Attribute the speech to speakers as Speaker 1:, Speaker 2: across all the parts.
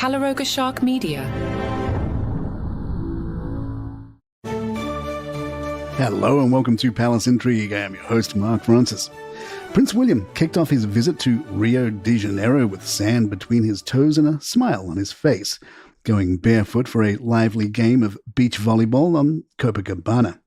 Speaker 1: Calaroga Shark Media.
Speaker 2: Hello and welcome to Palace Intrigue. I am your host, Mark Francis. Prince William kicked off his visit to Rio de Janeiro with sand between his toes and a smile on his face, going barefoot for a lively game of beach volleyball on Copacabana.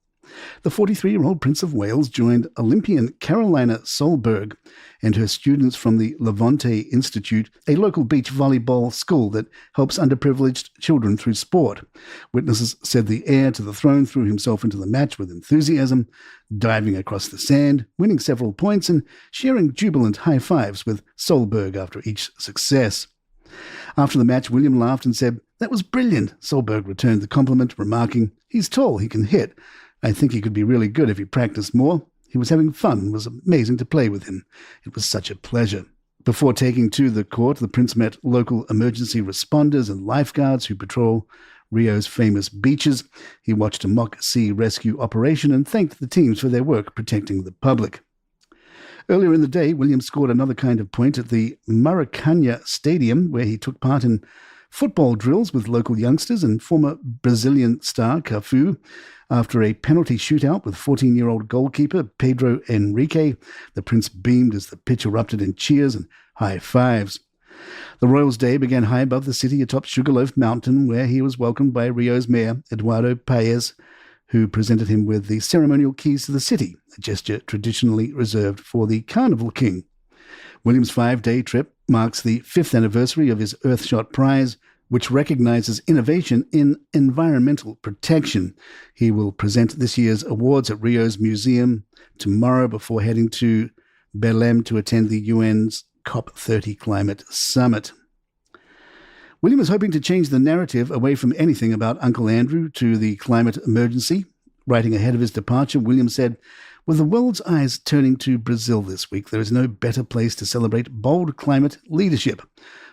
Speaker 2: The 43-year-old Prince of Wales joined Olympian Carolina Solberg and her students from the Levante Institute, a local beach volleyball school that helps underprivileged children through sport. Witnesses said the heir to the throne threw himself into the match with enthusiasm, diving across the sand, winning several points and sharing jubilant high fives with Solberg after each success. After the match, William laughed and said, "That was brilliant." Solberg returned the compliment, remarking, "He's tall, he can hit. I think he could be really good if he practiced more. He was having fun. It was amazing to play with him. It was such a pleasure." Before taking to the court, the prince met local emergency responders and lifeguards who patrol Rio's famous beaches. He watched a mock sea rescue operation and thanked the teams for their work protecting the public. Earlier in the day, William scored another kind of point at the Maracanã Stadium, where he took part in football drills with local youngsters and former Brazilian star Cafu. After a penalty shootout with 14-year-old goalkeeper Pedro Henrique, the prince beamed as the pitch erupted in cheers and high fives. The royal's day began high above the city atop Sugarloaf Mountain, where he was welcomed by Rio's mayor, Eduardo Paes, who presented him with the ceremonial keys to the city, a gesture traditionally reserved for the Carnival King. William's 5-day trip marks the 5th anniversary of his Earthshot Prize, which recognizes innovation in environmental protection. He will present this year's awards at Rio's museum tomorrow before heading to Belém to attend the UN's COP30 climate summit. William is hoping to change the narrative away from anything about Uncle Andrew to the climate emergency. Writing ahead of his departure, William said, "With the world's eyes turning to Brazil this week, there is no better place to celebrate bold climate leadership.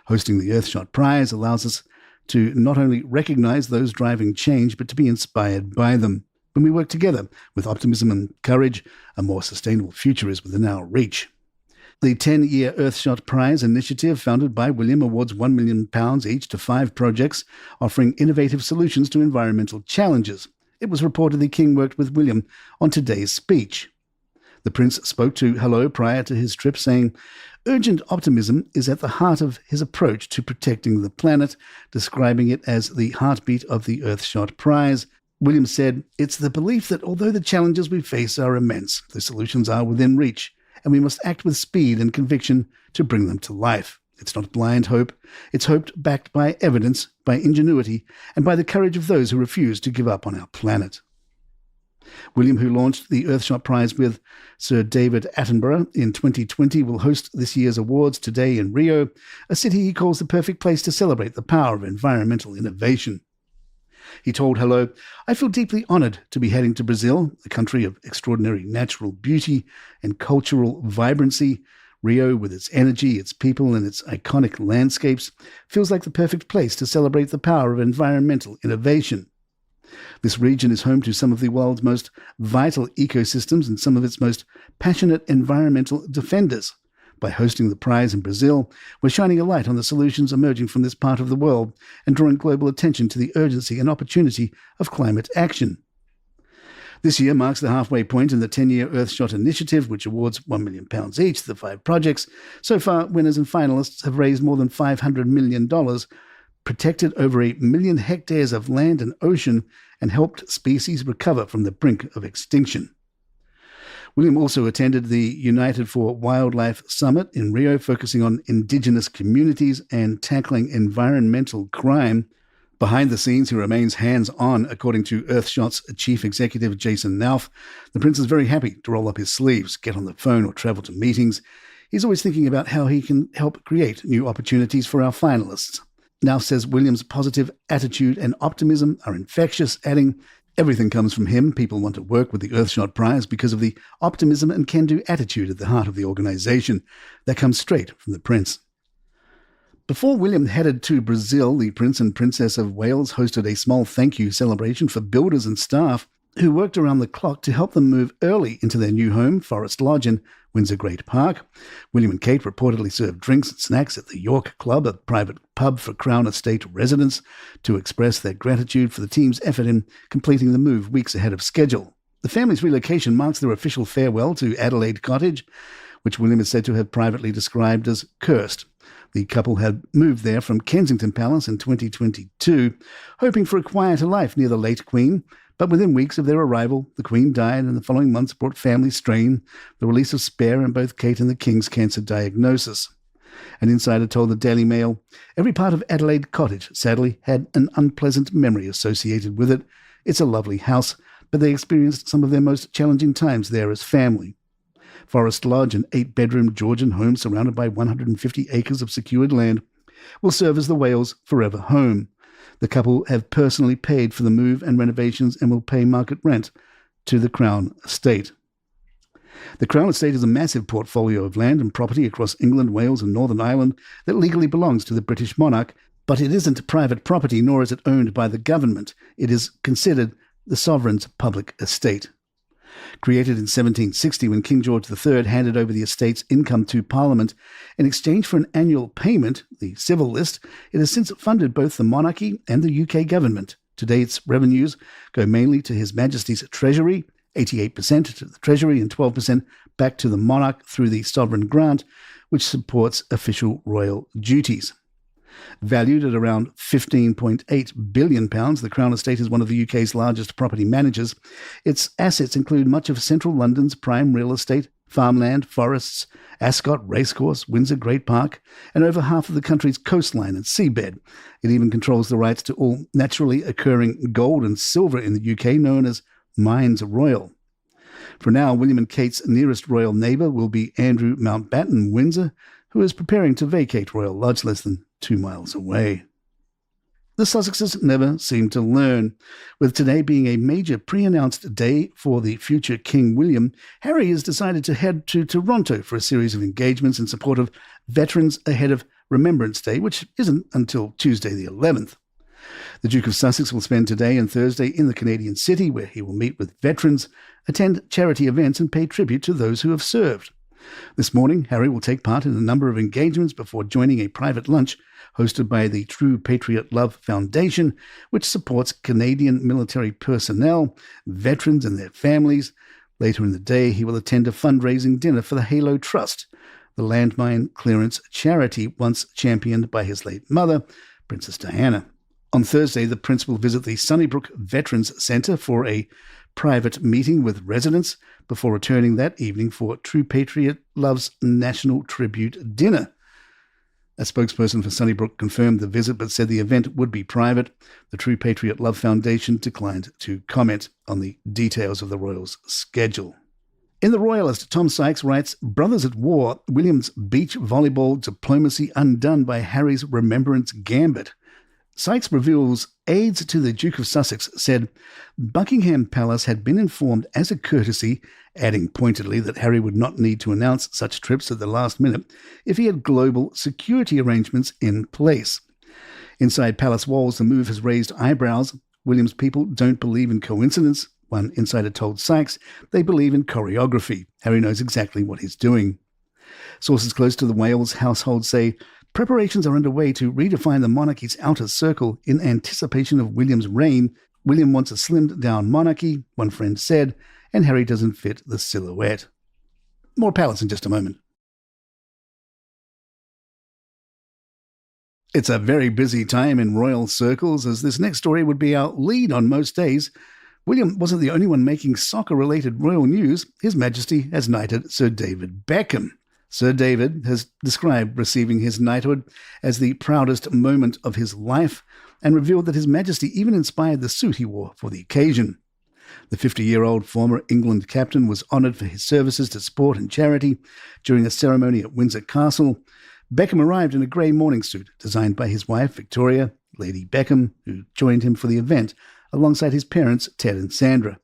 Speaker 2: Hosting the Earthshot Prize allows us to not only recognize those driving change, but to be inspired by them. When we work together with optimism and courage, a more sustainable future is within our reach." The 10-year Earthshot Prize initiative, founded by William, awards £1 million each to 5 projects offering innovative solutions to environmental challenges. It was reported the King worked with William on today's speech. The Prince spoke to Hello prior to his trip, saying, "Urgent optimism is at the heart of his approach to protecting the planet," describing it as the heartbeat of the Earthshot Prize. William said, "It's the belief that although the challenges we face are immense, the solutions are within reach, and we must act with speed and conviction to bring them to life. It's not blind hope. It's hope backed by evidence, by ingenuity, and by the courage of those who refuse to give up on our planet." William, who launched the Earthshot Prize with Sir David Attenborough in 2020, will host this year's awards today in Rio, a city he calls the perfect place to celebrate the power of environmental innovation. He told Hello, "I feel deeply honoured to be heading to Brazil, a country of extraordinary natural beauty and cultural vibrancy. Rio, with its energy, its people, and its iconic landscapes, feels like the perfect place to celebrate the power of environmental innovation. This region is home to some of the world's most vital ecosystems and some of its most passionate environmental defenders. By hosting the prize in Brazil, we're shining a light on the solutions emerging from this part of the world and drawing global attention to the urgency and opportunity of climate action." This year marks the halfway point in the 10-year Earthshot initiative, which awards £1 million each to the 5 projects. So far, winners and finalists have raised more than $500 million, protected over 1 million hectares of land and ocean, and helped species recover from the brink of extinction. William also attended the United for Wildlife Summit in Rio, focusing on indigenous communities and tackling environmental crime. Behind the scenes, he remains hands-on, according to Earthshot's chief executive, Jason Nauf. The prince is very happy to roll up his sleeves, get on the phone or travel to meetings. He's always thinking about how he can help create new opportunities for our finalists. Nauf says William's positive attitude and optimism are infectious, adding, "Everything comes from him. People want to work with the Earthshot Prize because of the optimism and can-do attitude at the heart of the organization. That comes straight from the prince." Before William headed to Brazil, the Prince and Princess of Wales hosted a small thank you celebration for builders and staff who worked around the clock to help them move early into their new home, Forest Lodge in Windsor Great Park. William and Kate reportedly served drinks and snacks at the York Club, a private pub for Crown Estate residents, to express their gratitude for the team's effort in completing the move weeks ahead of schedule. The family's relocation marks their official farewell to Adelaide Cottage, which William is said to have privately described as cursed. The couple had moved there from Kensington Palace in 2022, hoping for a quieter life near the late Queen, but within weeks of their arrival, the Queen died, and the following months brought family strain, the release of Spare, and both Kate and the King's cancer diagnosis. An insider told the Daily Mail, "Every part of Adelaide Cottage, sadly, had an unpleasant memory associated with it. It's a lovely house, but they experienced some of their most challenging times there as family." Forest Lodge, an 8-bedroom Georgian home surrounded by 150 acres of secured land, will serve as the Wales' forever home. The couple have personally paid for the move and renovations and will pay market rent to the Crown Estate. The Crown Estate is a massive portfolio of land and property across England, Wales and Northern Ireland that legally belongs to the British monarch, but it isn't private property, nor is it owned by the government. It is considered the sovereign's public estate. Created in 1760 when King George III handed over the estate's income to Parliament in exchange for an annual payment, the civil list, it has since funded both the monarchy and the UK government. Today its revenues go mainly to His Majesty's Treasury, 88% to the Treasury and 12% back to the monarch through the sovereign grant, which supports official royal duties. Valued at around £15.8 billion, the Crown Estate is one of the UK's largest property managers. Its assets include much of central London's prime real estate, farmland, forests, Ascot Racecourse, Windsor Great Park, and over half of the country's coastline and seabed. It even controls the rights to all naturally occurring gold and silver in the UK, known as Mines Royal. For now, William and Kate's nearest royal neighbour will be Andrew Mountbatten, Windsor, who is preparing to vacate Royal Lodge less than 2 miles away. The Sussexes never seem to learn. With today being a major pre-announced day for the future King William, Harry has decided to head to Toronto for a series of engagements in support of veterans ahead of Remembrance Day, which isn't until Tuesday the 11th. The Duke of Sussex will spend today and Thursday in the Canadian city, where he will meet with veterans, attend charity events and pay tribute to those who have served. This morning, Harry will take part in a number of engagements before joining a private lunch hosted by the True Patriot Love Foundation, which supports Canadian military personnel, veterans and their families. Later in the day, he will attend a fundraising dinner for the Halo Trust, the landmine clearance charity once championed by his late mother, Princess Diana. On Thursday, the Prince will visit the Sunnybrook Veterans Centre for a private meeting with residents before returning that evening for True Patriot Love's National Tribute Dinner. A spokesperson for Sunnybrook confirmed the visit but said the event would be private. The True Patriot Love Foundation declined to comment on the details of the Royals' schedule. In The Royalist, Tom Sykes writes, "Brothers at War, William's beach volleyball diplomacy undone by Harry's remembrance gambit." Sykes reveals aides to the Duke of Sussex said Buckingham Palace had been informed as a courtesy, adding pointedly that Harry would not need to announce such trips at the last minute if he had global security arrangements in place. Inside palace walls, the move has raised eyebrows. William's people don't believe in coincidence. One insider told Sykes they believe in choreography. Harry knows exactly what he's doing. Sources close to the Wales household say preparations are underway to redefine the monarchy's outer circle in anticipation of William's reign. William wants a slimmed-down monarchy, one friend said, and Harry doesn't fit the silhouette. More palace in just a moment. It's a very busy time in royal circles, as this next story would be our lead on most days. William wasn't the only one making soccer-related royal news. His Majesty has knighted Sir David Beckham. Sir David has described receiving his knighthood as the proudest moment of his life and revealed that His Majesty even inspired the suit he wore for the occasion. The 50-year-old former England captain was honoured for his services to sport and charity during a ceremony at Windsor Castle. Beckham arrived in a grey morning suit designed by his wife, Victoria, Lady Beckham, who joined him for the event alongside his parents, Ted and Sandra.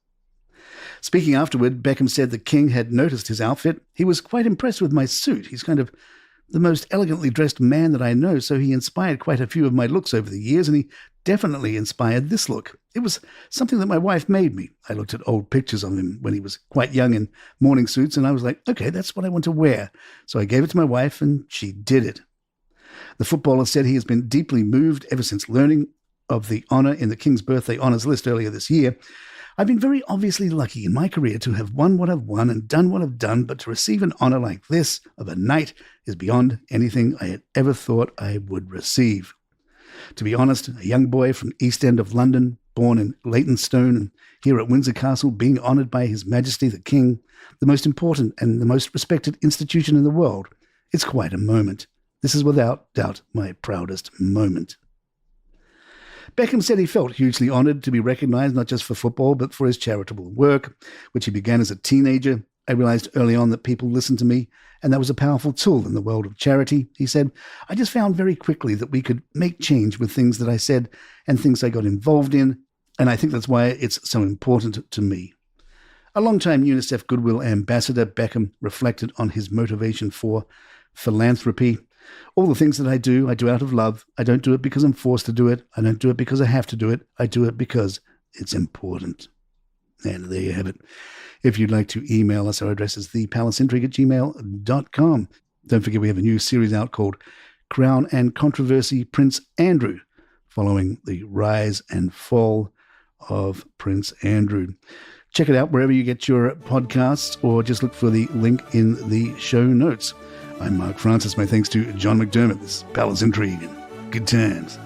Speaker 2: Speaking afterward, Beckham said the king had noticed his outfit. "He was quite impressed with my suit. He's kind of the most elegantly dressed man that I know, so he inspired quite a few of my looks over the years, and he definitely inspired this look. It was something that my wife made me. I looked at old pictures of him when he was quite young in morning suits, and I was like, okay, that's what I want to wear. So I gave it to my wife, and she did it. The footballer said he has been deeply moved ever since learning of the honour in the King's Birthday Honours list earlier this year. I've been very obviously lucky in my career to have won what I've won and done what I've done, but to receive an honour like this of a knight is beyond anything I had ever thought I would receive. To be honest, a young boy from East End of London, born in Leytonstone and here at Windsor Castle, being honoured by His Majesty the King, the most important and the most respected institution in the world, it's quite a moment. This is without doubt my proudest moment. Beckham said he felt hugely honoured to be recognised not just for football but for his charitable work, which he began as a teenager. I realised early on that people listened to me, and that was a powerful tool in the world of charity. He said, I just found very quickly that we could make change with things that I said and things I got involved in, and I think that's why it's so important to me. A long-time UNICEF Goodwill Ambassador, Beckham reflected on his motivation for philanthropy. All the things that I do out of love. I don't do it because I'm forced to do it. I don't do it because I have to do it. I do it because it's important. And there you have it. If you'd like to email us, our address is thepalaceintrigue@gmail.com. Don't forget we have a new series out called Crown and Controversy, Prince Andrew, following the rise and fall of Prince Andrew. Check it out wherever you get your podcasts, or just look for the link in the show notes. I'm Mark Francis. My thanks to John McDermott. This is Palace Intrigue, and good times.